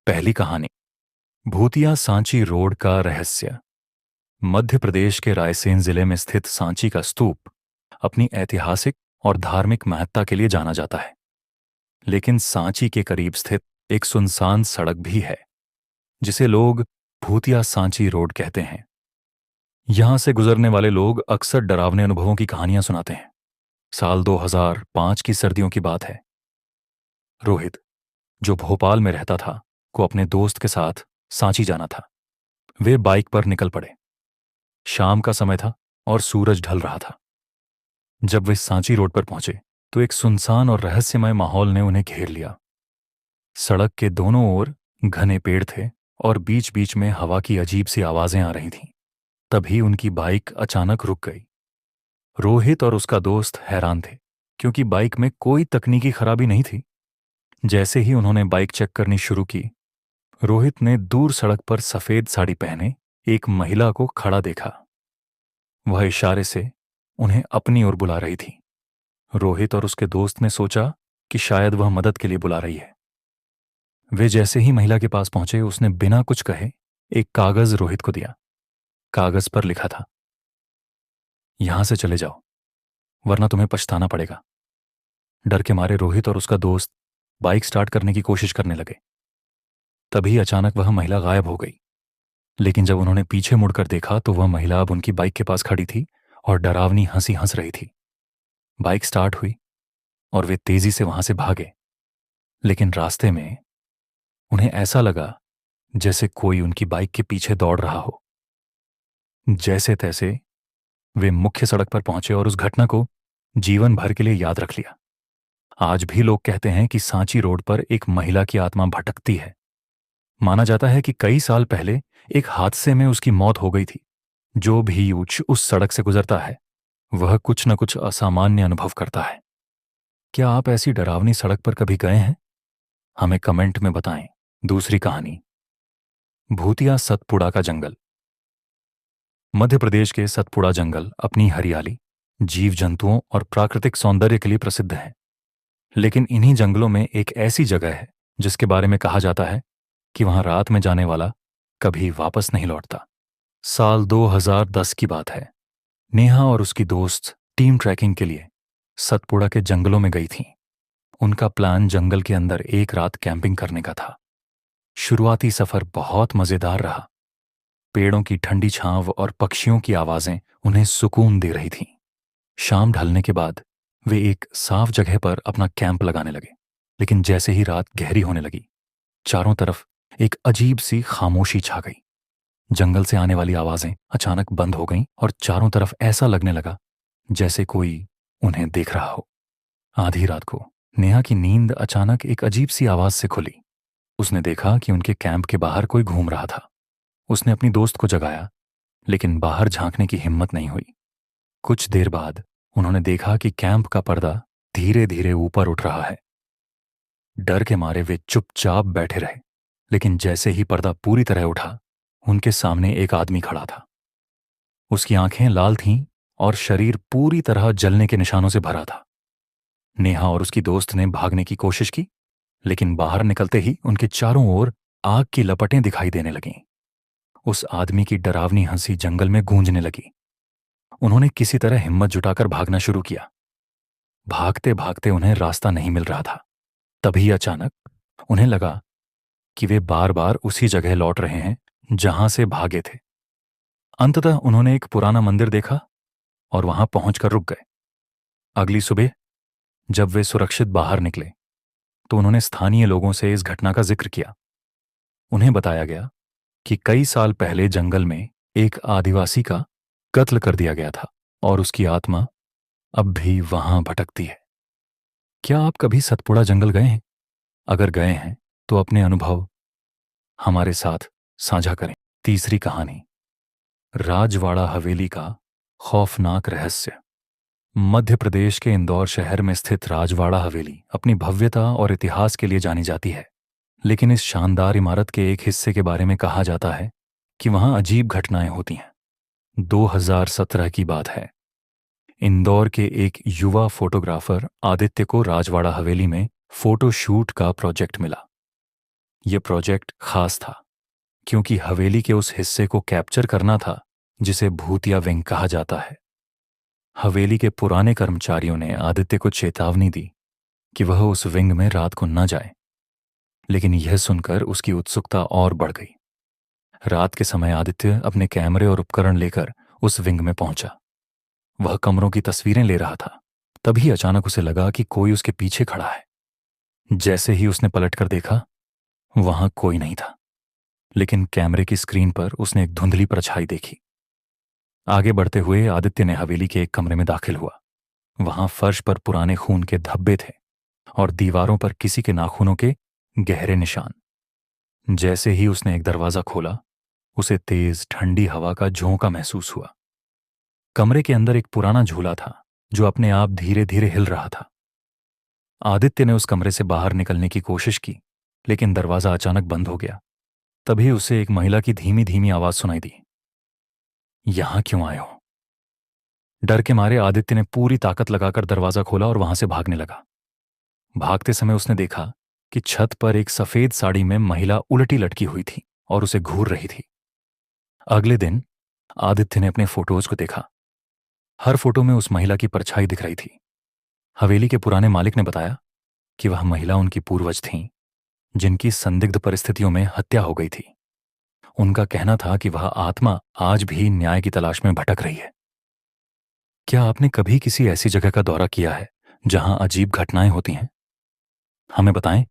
पहली कहानी। भूतिया सांची रोड का रहस्य। मध्य प्रदेश के रायसेन जिले में स्थित सांची का स्तूप अपनी ऐतिहासिक और धार्मिक महत्ता के लिए जाना जाता है। लेकिन सांची के करीब स्थित एक सुनसान सड़क भी है जिसे लोग भूतिया सांची रोड कहते हैं। यहां से गुजरने वाले लोग अक्सर डरावने अनुभवों की कहानियां सुनाते हैं। साल 2005 की सर्दियों की बात है। रोहित, जो भोपाल में रहता था, को अपने दोस्त के साथ सांची जाना था। वे बाइक पर निकल पड़े। शाम का समय था और सूरज ढल रहा था। जब वे सांची रोड पर पहुंचे तो एक सुनसान और रहस्यमय माहौल ने उन्हें घेर लिया। सड़क के दोनों ओर घने पेड़ थे और बीच बीच में हवा की अजीब सी आवाजें आ रही थीं। तभी उनकी बाइक अचानक रुक गई। रोहित और उसका दोस्त हैरान थे क्योंकि बाइक में कोई तकनीकी खराबी नहीं थी। जैसे ही उन्होंने बाइक चेक करनी शुरू की, रोहित ने दूर सड़क पर सफेद साड़ी पहने एक महिला को खड़ा देखा। वह इशारे से उन्हें अपनी ओर बुला रही थी। रोहित और उसके दोस्त ने सोचा कि शायद वह मदद के लिए बुला रही है। वे जैसे ही महिला के पास पहुंचे, उसने बिना कुछ कहे एक कागज रोहित को दिया। कागज पर लिखा था, यहां से चले जाओ वरना तुम्हें पछताना पड़ेगा। डर के मारे रोहित और उसका दोस्त बाइक स्टार्ट करने की कोशिश करने लगे। तभी अचानक वह महिला गायब हो गई। लेकिन जब उन्होंने पीछे मुड़कर देखा तो वह महिला अब उनकी बाइक के पास खड़ी थी और डरावनी हंसी हंस रही थी। बाइक स्टार्ट हुई और वे तेजी से वहां से भागे। लेकिन रास्ते में उन्हें ऐसा लगा जैसे कोई उनकी बाइक के पीछे दौड़ रहा हो। जैसे तैसे वे मुख्य सड़क पर पहुंचे और उस घटना को जीवन भर के लिए याद रख लिया। आज भी लोग कहते हैं कि सांची रोड पर एक महिला की आत्मा भटकती है। माना जाता है कि कई साल पहले एक हादसे में उसकी मौत हो गई थी। जो भी उस सड़क से गुजरता है वह कुछ न कुछ असामान्य अनुभव करता है। क्या आप ऐसी डरावनी सड़क पर कभी गए हैं? हमें कमेंट में बताएं। दूसरी कहानी। भूतिया सतपुड़ा का जंगल। मध्य प्रदेश के सतपुड़ा जंगल अपनी हरियाली, जीव जंतुओं और प्राकृतिक सौंदर्य के लिए प्रसिद्ध है। लेकिन इन्हीं जंगलों में एक ऐसी जगह है जिसके बारे में कहा जाता है कि वहां रात में जाने वाला कभी वापस नहीं लौटता। साल 2010 की बात है। नेहा और उसकी दोस्त टीम ट्रैकिंग के लिए सतपुड़ा के जंगलों में गई थीं। उनका प्लान जंगल के अंदर एक रात कैंपिंग करने का था। शुरुआती सफर बहुत मजेदार रहा। पेड़ों की ठंडी छांव और पक्षियों की आवाजें उन्हें सुकून दे रही थीं। शाम ढलने के बाद वे एक साफ जगह पर अपना कैंप लगाने लगे। लेकिन जैसे ही रात गहरी होने लगी, चारों तरफ एक अजीब सी खामोशी छा गई। जंगल से आने वाली आवाजें अचानक बंद हो गईं और चारों तरफ ऐसा लगने लगा जैसे कोई उन्हें देख रहा हो। आधी रात को नेहा की नींद अचानक एक अजीब सी आवाज से खुली। उसने देखा कि उनके कैंप के बाहर कोई घूम रहा था। उसने अपनी दोस्त को जगाया, लेकिन बाहर झांकने की हिम्मत नहीं हुई। कुछ देर बाद उन्होंने देखा कि कैंप का पर्दा धीरे धीरे ऊपर उठ रहा है। डर के मारे वे चुपचाप बैठे रहे। लेकिन जैसे ही पर्दा पूरी तरह उठा, उनके सामने एक आदमी खड़ा था। उसकी आंखें लाल थीं और शरीर पूरी तरह जलने के निशानों से भरा था। नेहा और उसकी दोस्त ने भागने की कोशिश की, लेकिन बाहर निकलते ही उनके चारों ओर आग की लपटें दिखाई देने लगीं। उस आदमी की डरावनी हंसी जंगल में गूंजने लगी। उन्होंने किसी तरह हिम्मत जुटाकर भागना शुरू किया। भागते भागते उन्हें रास्ता नहीं मिल रहा था। तभी अचानक उन्हें लगा कि वे बार बार उसी जगह लौट रहे हैं जहां से भागे थे। अंततः उन्होंने एक पुराना मंदिर देखा और वहां पहुंचकर रुक गए। अगली सुबह जब वे सुरक्षित बाहर निकले तो उन्होंने स्थानीय लोगों से इस घटना का जिक्र किया। उन्हें बताया गया कि कई साल पहले जंगल में एक आदिवासी का कत्ल कर दिया गया था और उसकी आत्मा अब भी वहां भटकती है। क्या आप कभी सतपुड़ा जंगल गए हैं? अगर गए हैं तो अपने अनुभव हमारे साथ साझा करें। तीसरी कहानी। राजवाड़ा हवेली का खौफनाक रहस्य। मध्य प्रदेश के इंदौर शहर में स्थित राजवाड़ा हवेली अपनी भव्यता और इतिहास के लिए जानी जाती है। लेकिन इस शानदार इमारत के एक हिस्से के बारे में कहा जाता है कि वहां अजीब घटनाएं होती हैं। 2017 की बात है। इंदौर के एक युवा फोटोग्राफर आदित्य को राजवाड़ा हवेली में फोटो शूट का प्रोजेक्ट मिला। यह प्रोजेक्ट खास था क्योंकि हवेली के उस हिस्से को कैप्चर करना था जिसे भूतिया विंग कहा जाता है। हवेली के पुराने कर्मचारियों ने आदित्य को चेतावनी दी कि वह उस विंग में रात को न जाए, लेकिन यह सुनकर उसकी उत्सुकता और बढ़ गई। रात के समय आदित्य अपने कैमरे और उपकरण लेकर उस विंग में पहुंचा। वह कमरों की तस्वीरें ले रहा था। तभी अचानक उसे लगा कि कोई उसके पीछे खड़ा है। जैसे ही उसने पलटकर देखा, वहां कोई नहीं था, लेकिन कैमरे की स्क्रीन पर उसने एक धुंधली परछाई देखी। आगे बढ़ते हुए आदित्य ने हवेली के एक कमरे में दाखिल हुआ। वहां फर्श पर पुराने खून के धब्बे थे और दीवारों पर किसी के नाखूनों के गहरे निशान। जैसे ही उसने एक दरवाजा खोला, उसे तेज ठंडी हवा का झोंका महसूस हुआ। कमरे के अंदर एक पुराना झूला था जो अपने आप धीरे धीरे हिल रहा था। आदित्य ने उस कमरे से बाहर निकलने की कोशिश की, लेकिन दरवाजा अचानक बंद हो गया। तभी उसे एक महिला की धीमी धीमी आवाज सुनाई दी। यहां क्यों आए हो? डर के मारे आदित्य ने पूरी ताकत लगाकर दरवाजा खोला और वहां से भागने लगा। भागते समय उसने देखा कि छत पर एक सफेद साड़ी में महिला उलटी लटकी हुई थी और उसे घूर रही थी। अगले दिन आदित्य ने अपने फोटोज को देखा। हर फोटो में उस महिला की परछाई दिख रही थी। हवेली के पुराने मालिक ने बताया कि वह महिला उनकी पूर्वज थीं, जिनकी संदिग्ध परिस्थितियों में हत्या हो गई थी। उनका कहना था कि वह आत्मा आज भी न्याय की तलाश में भटक रही है। क्या आपने कभी किसी ऐसी जगह का दौरा किया है जहां अजीब घटनाएं होती हैं? हमें बताएं।